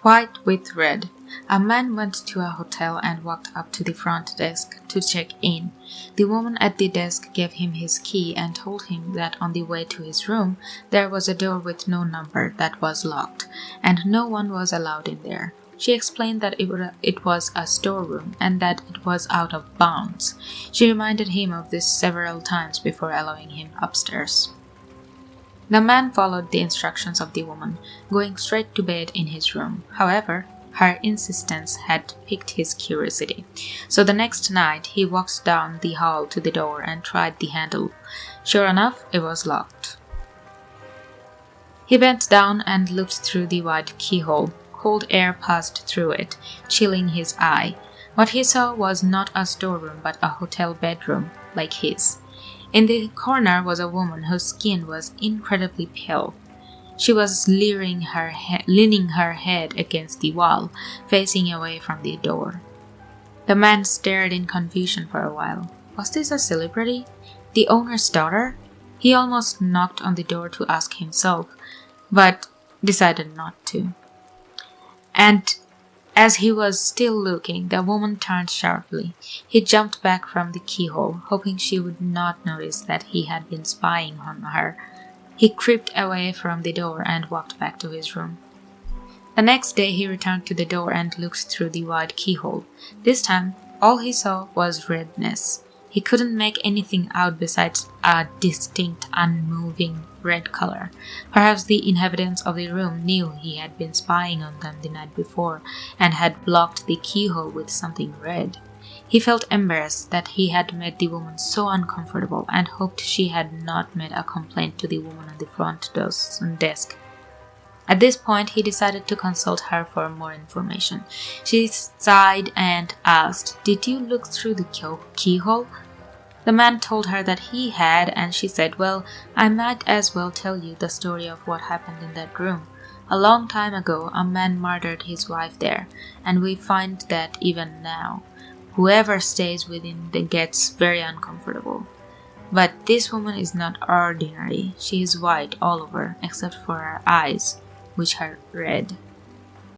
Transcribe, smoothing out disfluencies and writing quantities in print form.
White with red. A man went to a hotel and walked up to the front desk to check in. The woman at the desk gave him his key and told him that on the way to his room there was a door with no number that was locked, and no one was allowed in there. She explained that it was a storeroom and that it was out of bounds. She reminded him of this several times before allowing him upstairs. The man followed the instructions of the woman, going straight to bed in his room. However, her insistence had piqued his curiosity, so the next night he walked down the hall to the door and tried the handle. Sure enough, it was locked. He bent down and looked through the wide keyhole. Cold air passed through it, chilling his eye. What he saw was not a storeroom but a hotel bedroom, like his. In the corner was a woman whose skin was incredibly pale. She was leaning her head against the wall, facing away from the door. The man stared in confusion for a while. Was this a celebrity? The owner's daughter? He almost knocked on the door to ask himself, but decided not to. And as he was still looking, the woman turned sharply. He jumped back from the keyhole, hoping she would not notice that he had been spying on her. He crept away from the door and walked back to his room. The next day he returned to the door and looked through the wide keyhole. This time, all he saw was redness. He couldn't make anything out besides a distinct, unmoving red color. Perhaps the inhabitants of the room knew he had been spying on them the night before and had blocked the keyhole with something red. He felt embarrassed that he had made the woman so uncomfortable and hoped she had not made a complaint to the woman on the front desk. At this point, he decided to consult her for more information. She sighed and asked, "Did you look through the keyhole?" The man told her that he had, and she said, "Well, I might as well tell you the story of what happened in that room. A long time ago, a man murdered his wife there, and we find that even now, whoever stays within gets very uncomfortable. But this woman is not ordinary. She is white all over, except for her eyes, which are red."